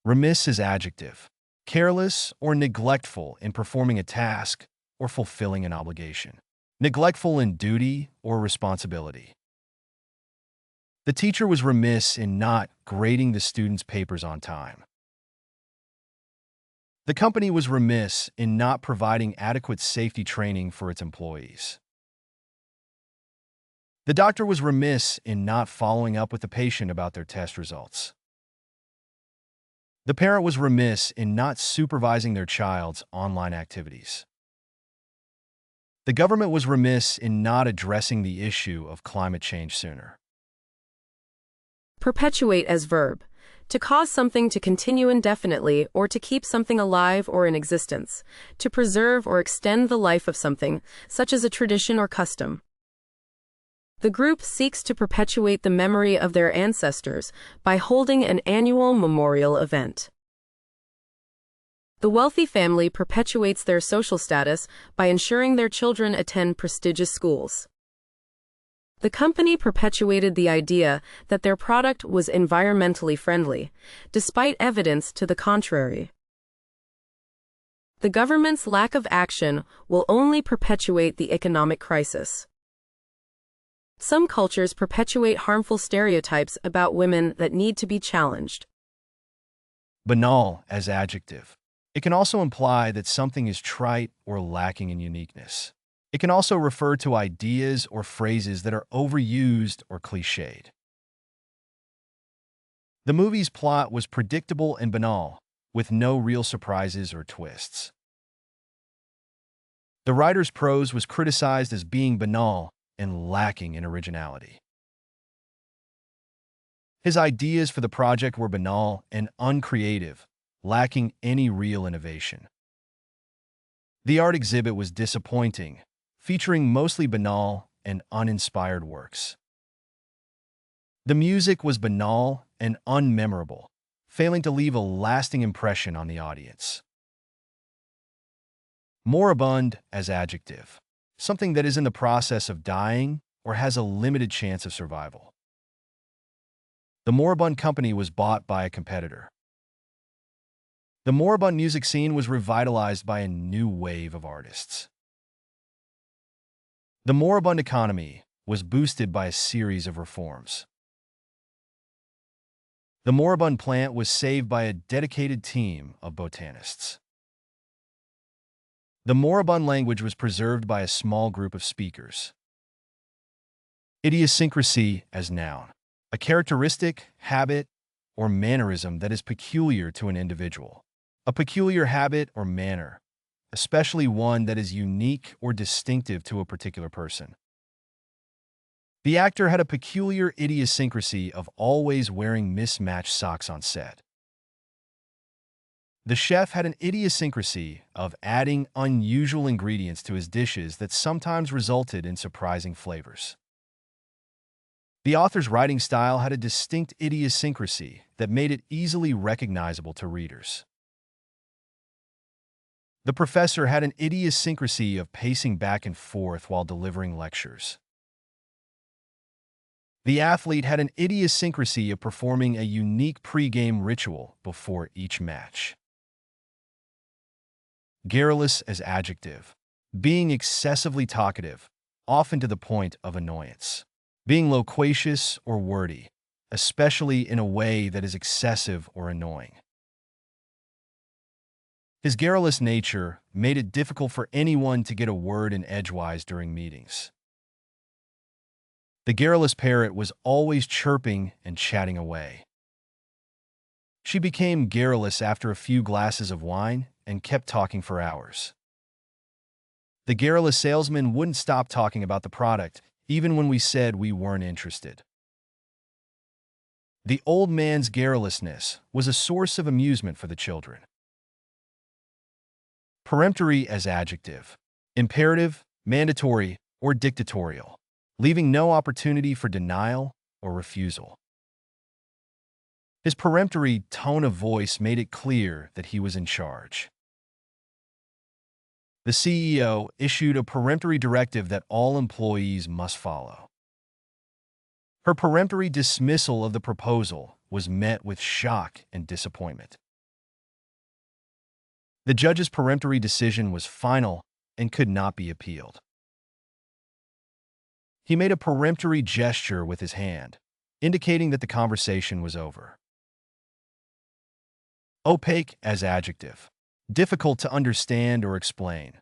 Remiss is adjective. Careless or neglectful in performing a task or fulfilling an obligation. Neglectful in duty or responsibility. The teacher was remiss in not grading the students' papers on time. The company was remiss in not providing adequate safety training for its employees. The doctor was remiss in not following up with the patient about their test results. The parent was remiss in not supervising their child's online activities. The government was remiss in not addressing the issue of climate change sooner. Perpetuate as verb. To cause something to continue indefinitely or to keep something alive or in existence. To preserve or extend the life of something, such as a tradition or custom. The group seeks to perpetuate the memory of their ancestors by holding an annual memorial event. The wealthy family perpetuates their social status by ensuring their children attend prestigious schools. The company perpetuated the idea that their product was environmentally friendly, despite evidence to the contrary. The government's lack of action will only perpetuate the economic crisis. Some cultures perpetuate harmful stereotypes about women that need to be challenged. Banal as adjective. It can also imply that something is trite or lacking in uniqueness. It can also refer to ideas or phrases that are overused or cliched. The movie's plot was predictable and banal, with no real surprises or twists. The writer's prose was criticized as being banal and lacking in originality. His ideas for the project were banal and uncreative, lacking any real innovation. The art exhibit was disappointing, featuring mostly banal and uninspired works. The music was banal and unmemorable, failing to leave a lasting impression on the audience. Moribund as adjective. Something that is in the process of dying or has a limited chance of survival. The moribund company was bought by a competitor. The moribund music scene was revitalized by a new wave of artists. The moribund economy was boosted by a series of reforms. The moribund plant was saved by a dedicated team of botanists. The moribund language was preserved by a small group of speakers. Idiosyncrasy as noun. A characteristic, habit, or mannerism that is peculiar to an individual. A peculiar habit or manner, especially one that is unique or distinctive to a particular person. The actor had a peculiar idiosyncrasy of always wearing mismatched socks on set. The chef had an idiosyncrasy of adding unusual ingredients to his dishes that sometimes resulted in surprising flavors. The author's writing style had a distinct idiosyncrasy that made it easily recognizable to readers. The professor had an idiosyncrasy of pacing back and forth while delivering lectures. The athlete had an idiosyncrasy of performing a unique pre-game ritual before each match. Garrulous as adjective. Being excessively talkative, often to the point of annoyance. Being loquacious or wordy, especially in a way that is excessive or annoying. His garrulous nature made it difficult for anyone to get a word in edgewise during meetings. The garrulous parrot was always chirping and chatting away. She became garrulous after a few glasses of wine and kept talking for hours. The garrulous salesman wouldn't stop talking about the product, even when we said we weren't interested. The old man's garrulousness was a source of amusement for the children. Peremptory as adjective. Imperative, mandatory, or dictatorial, leaving no opportunity for denial or refusal. His peremptory tone of voice made it clear that he was in charge. The CEO issued a peremptory directive that all employees must follow. Her peremptory dismissal of the proposal was met with shock and disappointment. The judge's peremptory decision was final and could not be appealed. He made a peremptory gesture with his hand, indicating that the conversation was over. Opaque as adjective. Difficult to understand or explain.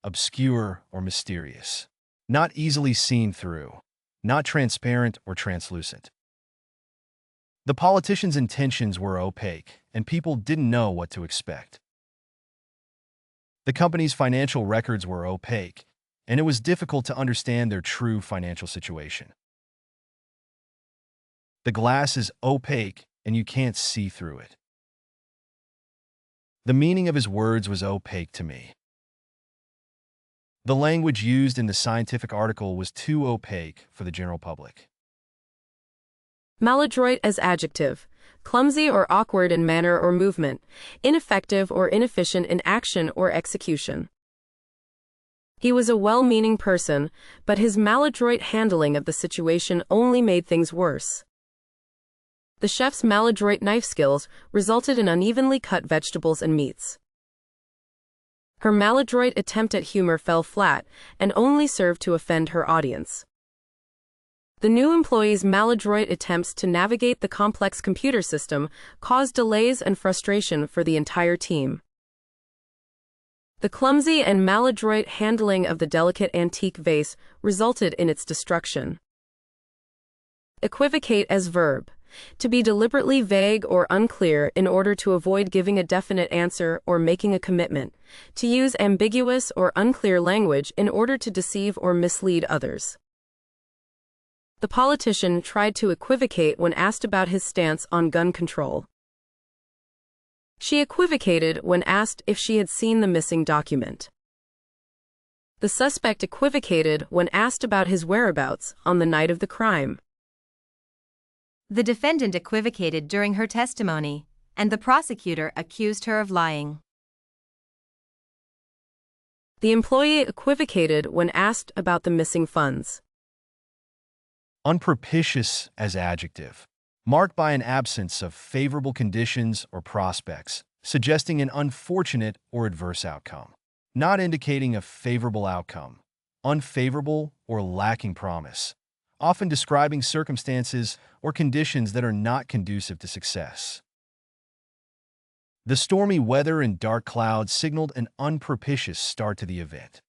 Obscure or mysterious. Not easily seen through. Not transparent or translucent. The politician's intentions were opaque, and people didn't know what to expect. The company's financial records were opaque, and it was difficult to understand their true financial situation. The glass is opaque, and you can't see through it. The meaning of his words was opaque to me. The language used in the scientific article was too opaque for the general public. Maladroit as adjective. Clumsy or awkward in manner or movement. Ineffective or inefficient in action or execution. He was a well-meaning person, but his maladroit handling of the situation only made things worse. The chef's maladroit knife skills resulted in unevenly cut vegetables and meats. Her maladroit attempt at humor fell flat and only served to offend her audience. The new employee's maladroit attempts to navigate the complex computer system caused delays and frustration for the entire team. The clumsy and maladroit handling of the delicate antique vase resulted in its destruction. Equivocate as verb. To be deliberately vague or unclear in order to avoid giving a definite answer or making a commitment. To use ambiguous or unclear language in order to deceive or mislead others. The politician tried to equivocate when asked about his stance on gun control. She equivocated when asked if she had seen the missing document. The suspect equivocated when asked about his whereabouts on the night of the crime. The defendant equivocated during her testimony, and the prosecutor accused her of lying. The employee equivocated when asked about the missing funds. Unpropitious as adjective. Marked by an absence of favorable conditions or prospects, suggesting an unfortunate or adverse outcome. Not indicating a favorable outcome. Unfavorable or lacking promise. Often describing circumstances or conditions that are not conducive to success. The stormy weather and dark clouds signaled an unpropitious start to the event.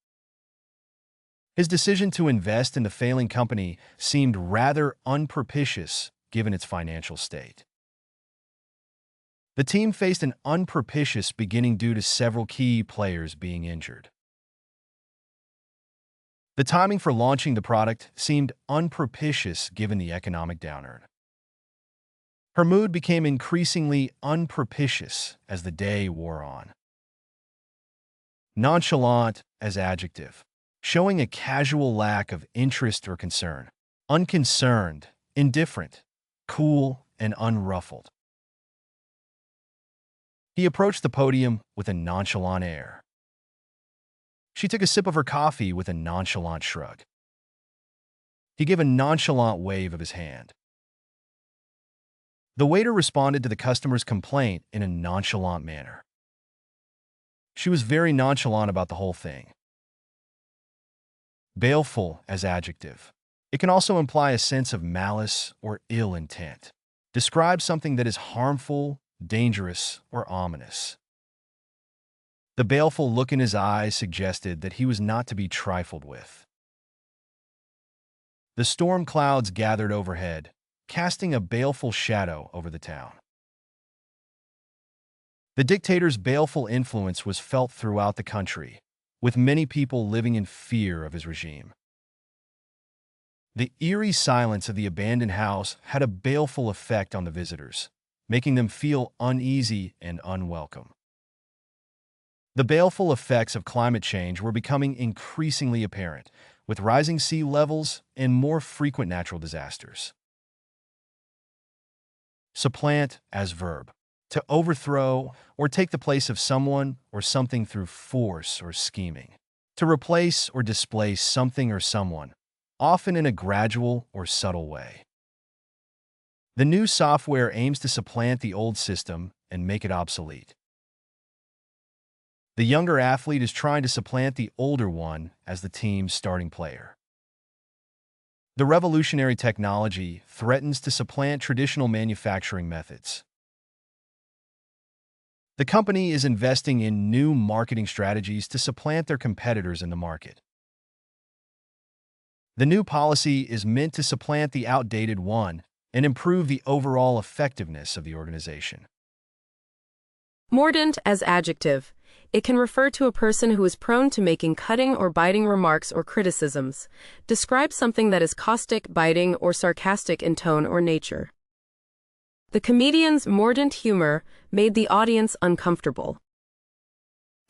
His decision to invest in the failing company seemed rather unpropitious given its financial state. The team faced an unpropitious beginning due to several key players being injured. The timing for launching the product seemed unpropitious given the economic downturn. Her mood became increasingly unpropitious as the day wore on. Nonchalant as adjective, showing a casual lack of interest or concern. Unconcerned, indifferent, cool, and unruffled. He approached the podium with a nonchalant air. She took a sip of her coffee with a nonchalant shrug. He gave a nonchalant wave of his hand. The waiter responded to the customer's complaint in a nonchalant manner. She was very nonchalant about the whole thing. Baleful as adjective. It can also imply a sense of malice or ill intent. Describes something that is harmful, dangerous, or ominous. The baleful look in his eyes suggested that he was not to be trifled with. The storm clouds gathered overhead, casting a baleful shadow over the town. The dictator's baleful influence was felt throughout the country, with many people living in fear of his regime. The eerie silence of the abandoned house had a baleful effect on the visitors, making them feel uneasy and unwelcome. The baleful effects of climate change were becoming increasingly apparent, with rising sea levels and more frequent natural disasters. Supplant as verb. To overthrow or take the place of someone or something through force or scheming. To replace or displace something or someone, often in a gradual or subtle way. The new software aims to supplant the old system and make it obsolete. The younger athlete is trying to supplant the older one as the team's starting player. The revolutionary technology threatens to supplant traditional manufacturing methods. The company is investing in new marketing strategies to supplant their competitors in the market. The new policy is meant to supplant the outdated one and improve the overall effectiveness of the organization. Mordant as adjective. It can refer to a person who is prone to making cutting or biting remarks or criticisms. Describe something that is caustic, biting, or sarcastic in tone or nature. The comedian's mordant humor made the audience uncomfortable.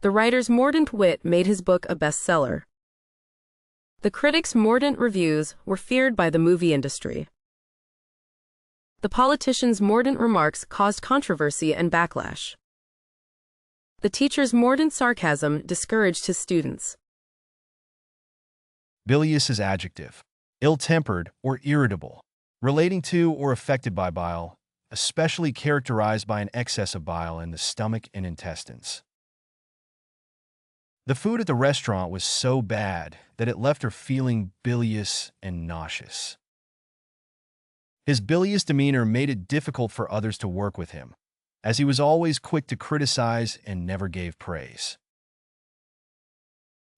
The writer's mordant wit made his book a bestseller. The critic's mordant reviews were feared by the movie industry. The politician's mordant remarks caused controversy and backlash. The teacher's mordant sarcasm discouraged his students. Bilious is adjective. Ill-tempered or irritable, relating to or affected by bile, especially characterized by an excess of bile in the stomach and intestines. The food at the restaurant was so bad that it left her feeling bilious and nauseous. His bilious demeanor made it difficult for others to work with him, as he was always quick to criticize and never gave praise.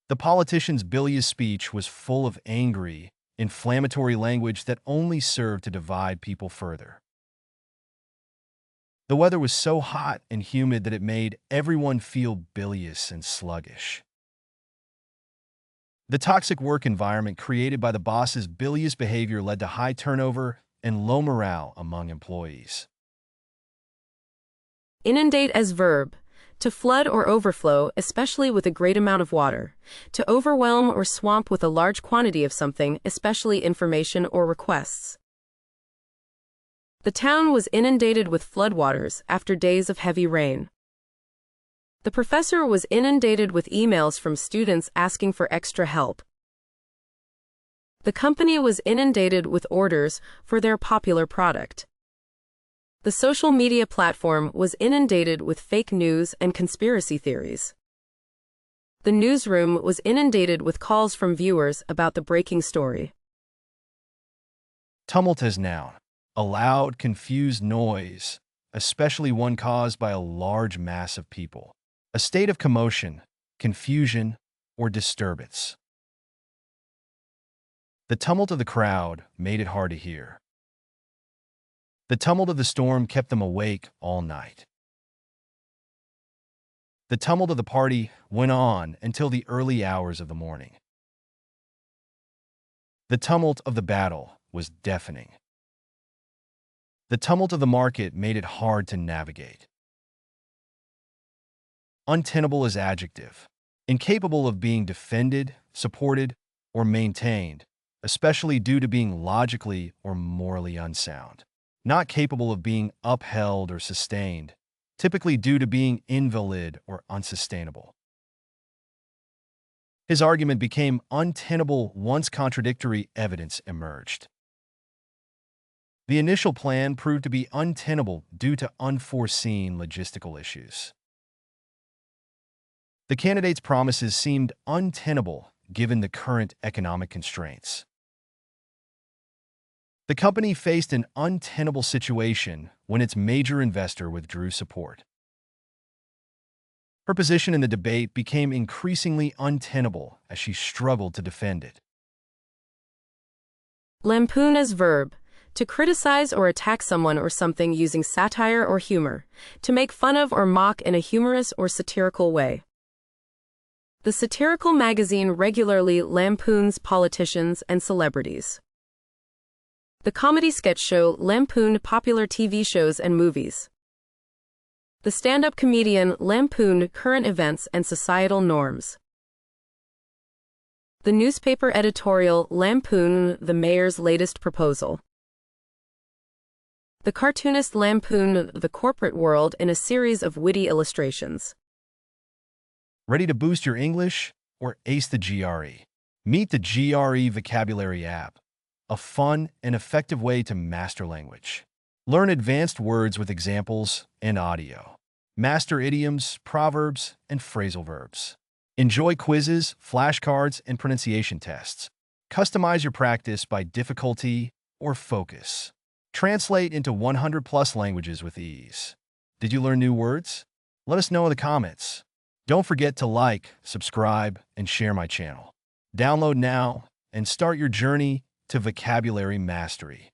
The politician's bilious speech was full of angry, inflammatory language that only served to divide people further. The weather was so hot and humid that it made everyone feel bilious and sluggish. The toxic work environment created by the boss's bilious behavior led to high turnover and low morale among employees. Inundate as verb. To flood or overflow, especially with a great amount of water. To overwhelm or swamp with a large quantity of something, especially information or requests. The town was inundated with floodwaters after days of heavy rain. The professor was inundated with emails from students asking for extra help. The company was inundated with orders for their popular product. The social media platform was inundated with fake news and conspiracy theories. The newsroom was inundated with calls from viewers about the breaking story. Tumult as noun. A loud, confused noise, especially one caused by a large mass of people. A state of commotion, confusion, or disturbance. The tumult of the crowd made it hard to hear. The tumult of the storm kept them awake all night. The tumult of the party went on until the early hours of the morning. The tumult of the battle was deafening. The tumult of the market made it hard to navigate. Untenable is adjective. Incapable of being defended, supported, or maintained, especially due to being logically or morally unsound. Not capable of being upheld or sustained, typically due to being invalid or unsustainable. His argument became untenable once contradictory evidence emerged. The initial plan proved to be untenable due to unforeseen logistical issues. The candidate's promises seemed untenable given the current economic constraints. The company faced an untenable situation when its major investor withdrew support. Her position in the debate became increasingly untenable as she struggled to defend it. Lampoon as verb. To criticize or attack someone or something using satire or humor. To make fun of or mock in a humorous or satirical way. The satirical magazine regularly lampoons politicians and celebrities. The comedy sketch show lampooned popular TV shows and movies. The stand-up comedian lampooned current events and societal norms. The newspaper editorial lampooned the mayor's latest proposal. The cartoonist lampooned the corporate world in a series of witty illustrations. Ready to boost your English or ace the GRE? Meet the GRE Vocabulary app, a fun and effective way to master language. Learn advanced words with examples and audio. Master idioms, proverbs, and phrasal verbs. Enjoy quizzes, flashcards, and pronunciation tests. Customize your practice by difficulty or focus. Translate into 100+ languages with ease. Did you learn new words? Let us know in the comments. Don't forget to like, subscribe, and share my channel. Download now and start your journey to vocabulary mastery.